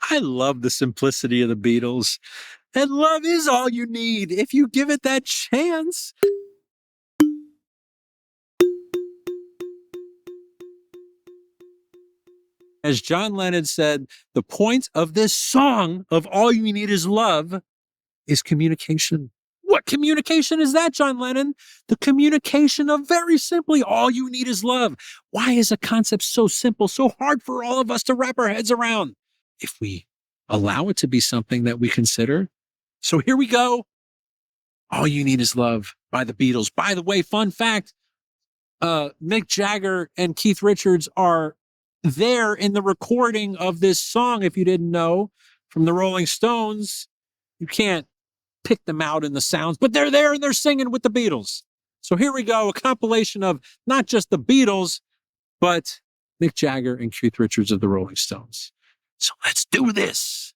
I love the simplicity of the Beatles. And love is all you need if you give it that chance. As John Lennon said, the point of this song of All You Need Is Love is communication. What communication is that, John Lennon? The communication of very simply, all you need is love. Why is a concept so simple, so hard for all of us to wrap our heads around? If we allow it to be something that we consider. So here we go. All You Need Is Love by the Beatles. By the way, fun fact, Mick Jagger and Keith Richards are there in the recording of this song, if you didn't know, from the Rolling Stones. You can't pick them out in the sounds, but they're there and they're singing with the Beatles. So here we go, a compilation of not just the Beatles, but Mick Jagger and Keith Richards of the Rolling Stones. So let's do this.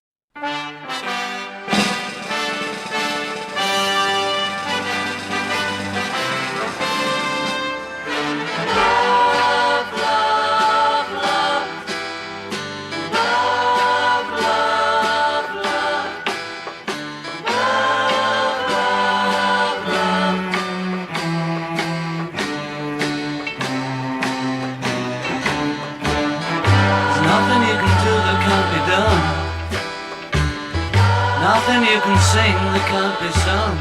Nothing you can sing that can't be sung.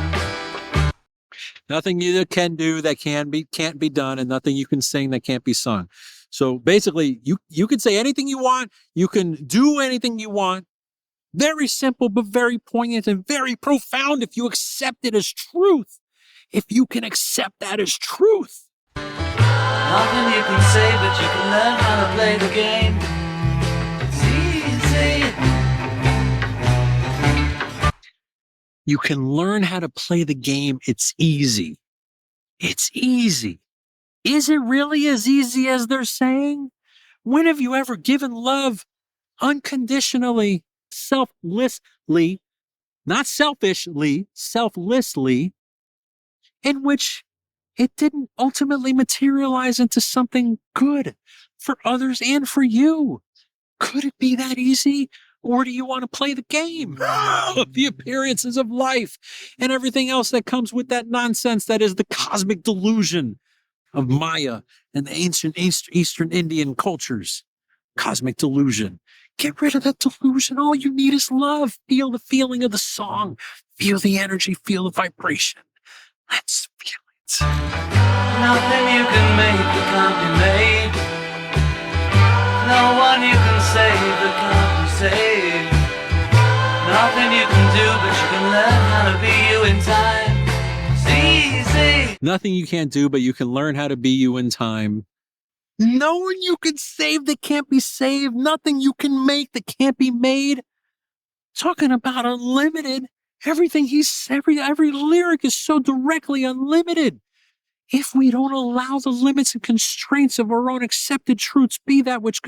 Nothing you can do that can't be done, and nothing you can sing that can't be sung. So basically, you can say anything you want, you can do anything you want. Very simple, but very poignant and very profound if you accept it as truth. If you can accept that as truth. Nothing you can say, but you can learn how to play the game. It's easy. You can learn how to play the game. It's easy. It's easy. Is it really as easy as they're saying? When have you ever given love unconditionally, selflessly, not selfishly, selflessly, in which it didn't ultimately materialize into something good for others and for you? Could it be that easy? Or do you want to play the game of the appearances of life and everything else that comes with that nonsense that is the cosmic delusion of Maya and the ancient Eastern Indian cultures? Cosmic delusion. Get rid of that delusion. All you need is love. Feel the feeling of the song. Feel the energy. Feel the vibration. Let's feel it. Nothing you can make that can't be made. No one you can save that can't be saved. Nothing you can do, but you can learn how to be you in time. It's easy. Nothing you can't do, but you can learn how to be you in time. No one you can save that can't be saved. Nothing you can make that can't be made. Talking about unlimited. Everything every lyric is so directly unlimited. If we don't allow the limits and constraints of our own accepted truths be that which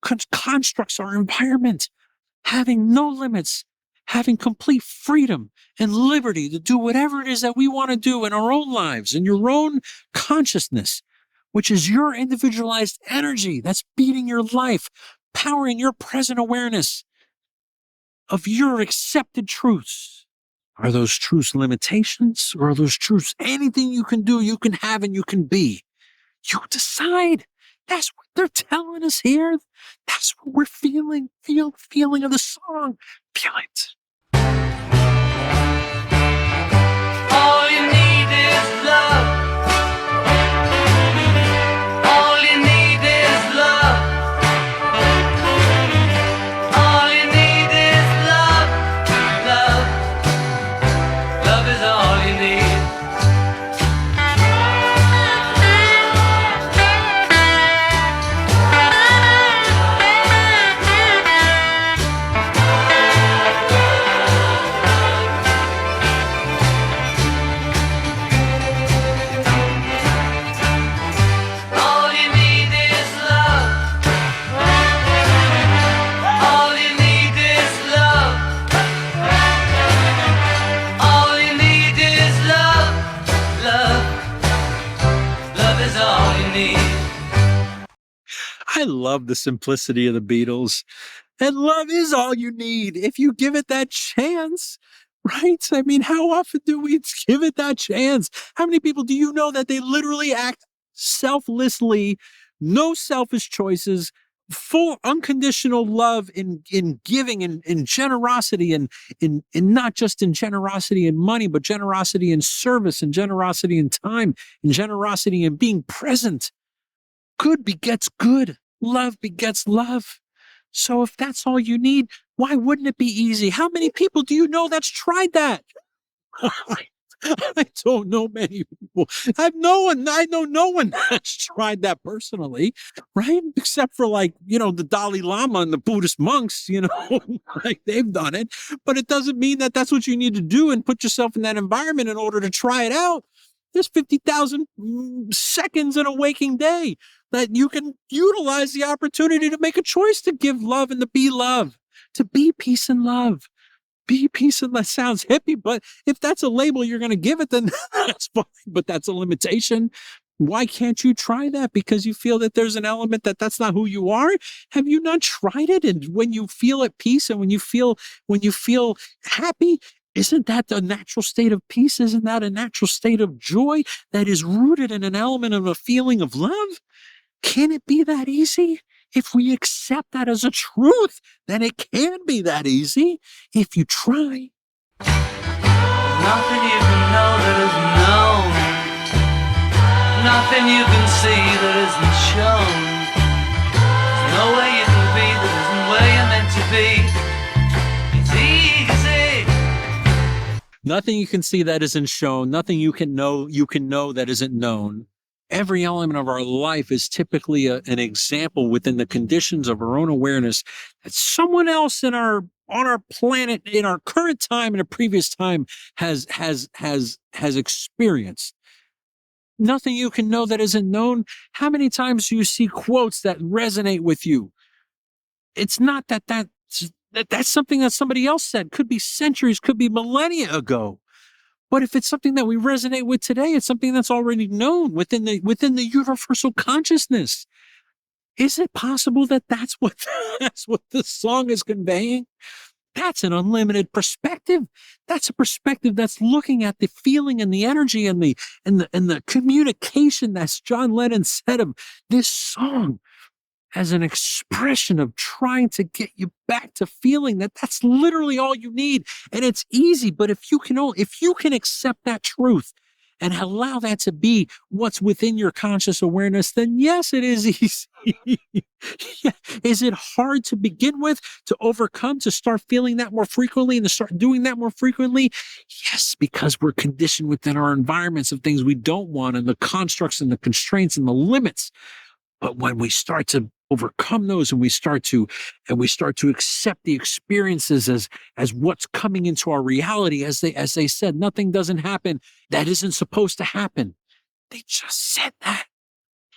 constructs our environment, having no limits, having complete freedom and liberty to do whatever it is that we want to do in our own lives, in your own consciousness, which is your individualized energy that's beating your life, powering your present awareness of your accepted truths. Are those truths limitations, or are those truths anything you can do, you can have, and you can be? You decide. That's what they're telling us here. That's what we're feeling. Feel the feeling of the song. Feel it. All you need is love. All you need is love. All you need is love. Love. Love is all you need. All you need is love. All you need is love. All you need is love. Love. Love is all you need. I love the simplicity of the Beatles. And love is all you need if you give it that chance, right? I mean, how often do we give it that chance? How many people do you know that they literally act selflessly, no selfish choices, full unconditional love in giving and in generosity and in not just in generosity in money, but generosity in service and generosity in time and generosity in being present. Good begets good. Love begets love. So if that's all you need, why wouldn't it be easy? How many people do you know that's tried that? I don't know many people. I know no one that's tried that personally, right? Except for like, the Dalai Lama and the Buddhist monks, like they've done it. But it doesn't mean that that's what you need to do and put yourself in that environment in order to try it out. There's 50,000 seconds in a waking day that you can utilize the opportunity to make a choice to give love and to be love, to be peace and love. Be peace and love sounds hippie, but if that's a label you're going to give it, then that's fine, but that's a limitation. Why can't you try that? Because you feel that there's an element that that's not who you are? Have you not tried it? And when you feel at peace and when you feel happy, isn't that the natural state of peace? Isn't that a natural state of joy that is rooted in an element of a feeling of love? Can it be that easy? If we accept that as a truth, then it can be that easy if you try. Nothing you can know that isn't known. Nothing you can see that isn't shown. There's no way you can be that isn't where you're meant to be. It's easy. Nothing you can see that isn't shown. Nothing you can know that isn't known. Every element of our life is typically an example within the conditions of our own awareness that someone else on our planet, in our current time and a previous time has experienced. Nothing you can know that isn't known. How many times do you see quotes that resonate with you? It's not that's something that somebody else said. Could be centuries, could be millennia ago. But if it's something that we resonate with today, it's something that's already known within the universal consciousness. Is it possible that that's what the song is conveying? That's an unlimited perspective. That's a perspective that's looking at the feeling and the energy and the communication that John Lennon said of this song as an expression of trying to get you back to feeling that that's literally all you need. And it's easy, but if you can accept that truth and allow that to be what's within your conscious awareness, then yes, it is easy. Yeah. Is it hard to begin with, to overcome, to start feeling that more frequently and to start doing that more frequently? Yes, because we're conditioned within our environments of things we don't want and the constructs and the constraints and the limits. But when we start to overcome those and we start to accept the experiences as what's coming into our reality, as they said, nothing doesn't happen that isn't supposed to happen. They just said that.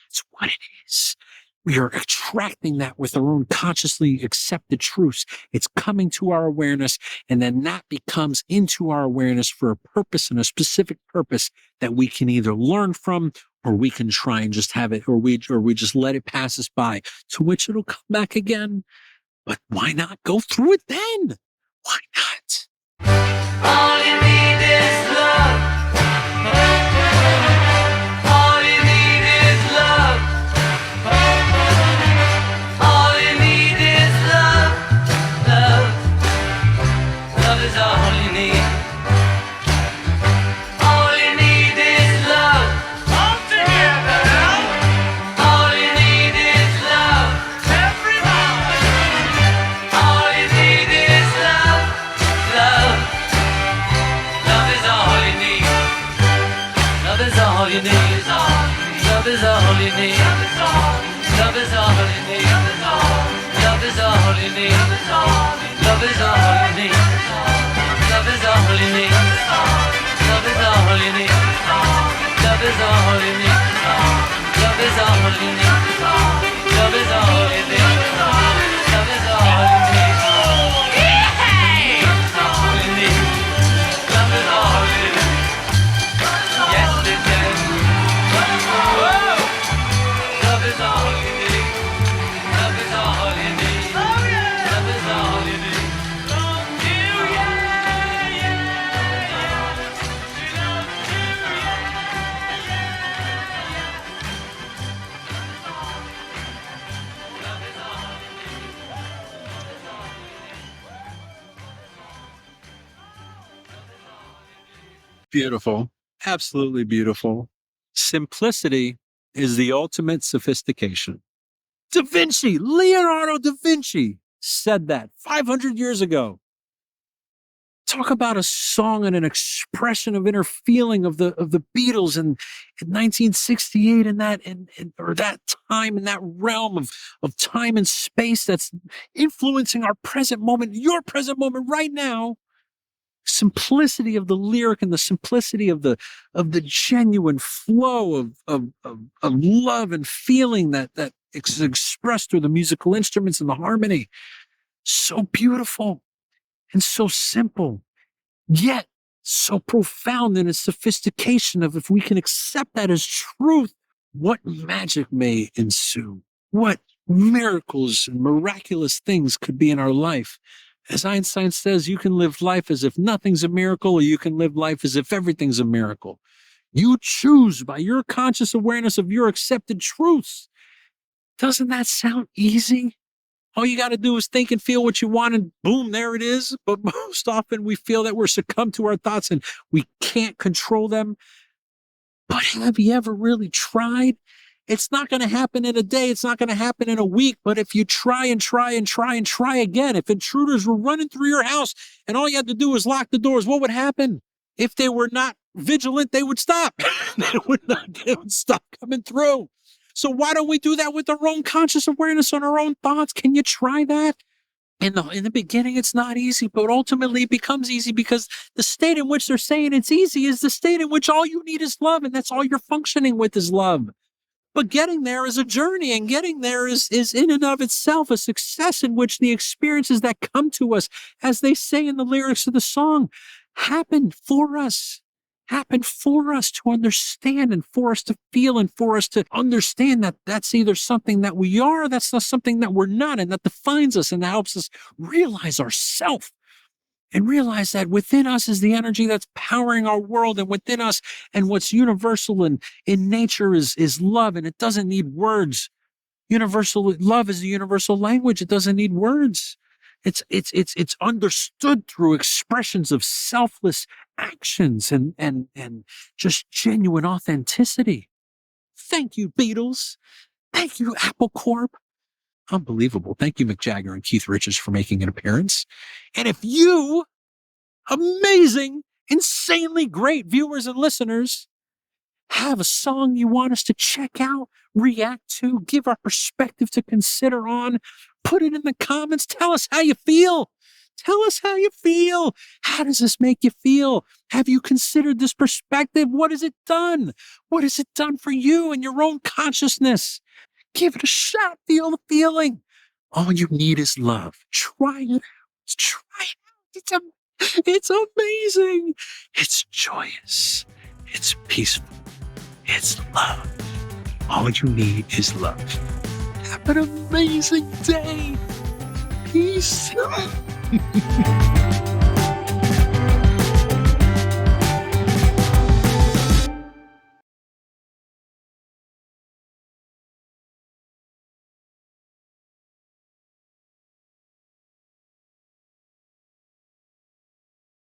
That's what it is. We are attracting that with our own consciously accepted truths. It's coming to our awareness, and then that becomes into our awareness for a purpose and a specific purpose that we can either learn from, or we can try and just have it, or we just let it pass us by, to which it'll come back again. But why not go through it then? Why not? All you need is love. All you need is love. All you need is love. Love is all you need. All you need is love. All together now. All you need is love. Everybody. All you need is love. Beautiful. Absolutely beautiful. Simplicity is the ultimate sophistication. Da Vinci, Leonardo da Vinci said that 500 years ago. Talk about a song and an expression of inner feeling of the Beatles in 1968 and or that time in that realm of time and space that's influencing our present moment, your present moment right now. Simplicity of the lyric and the simplicity of the genuine flow of love and feeling that is expressed through the musical instruments and the harmony. So beautiful and so simple, yet so profound in its sophistication of if we can accept that as truth, what magic may ensue, what miracles and miraculous things could be in our life. As Einstein says, you can live life as if nothing's a miracle, or you can live life as if everything's a miracle. You choose by your conscious awareness of your accepted truths. Doesn't that sound easy? All you got to do is think and feel what you want, and boom, there it is. But most often we feel that we're succumbed to our thoughts and we can't control them. But have you ever really tried? It's not going to happen in a day. It's not going to happen in a week. But if you try and try and try and try again, if intruders were running through your house and all you had to do was lock the doors, what would happen? If they were not vigilant, they would stop. They would stop coming through. So why don't we do that with our own conscious awareness on our own thoughts? Can you try that? In the beginning, it's not easy, but ultimately it becomes easy because the state in which they're saying it's easy is the state in which all you need is love, and that's all you're functioning with is love. But getting there is a journey, and getting there is in and of itself a success in which the experiences that come to us, as they say in the lyrics of the song, happen for us to understand and for us to feel and for us to understand that that's either something that we are, that's not something that we're not, and that defines us and that helps us realize ourself and realize that within us is the energy that's powering our world, and within us and what's universal and in nature is love, and it doesn't need words. Universal love is a universal language. It doesn't need words. It's understood through expressions of selfless actions and just genuine authenticity. Thank you, Beatles. Thank you, Apple Corp. Unbelievable. Thank you, Mick Jagger and Keith Richards, for making an appearance. And if you, amazing, insanely great viewers and listeners, have a song you want us to check out, react to, give our perspective to consider on, put it in the comments. Tell us how you feel. Tell us how you feel. How does this make you feel? Have you considered this perspective? What has it done? What has it done for you and your own consciousness? Give it a shot. Feel the feeling. All you need is love. Try it out. Try it out. It's amazing. It's joyous. It's peaceful. It's love. All you need is love. Have an amazing day. Peace.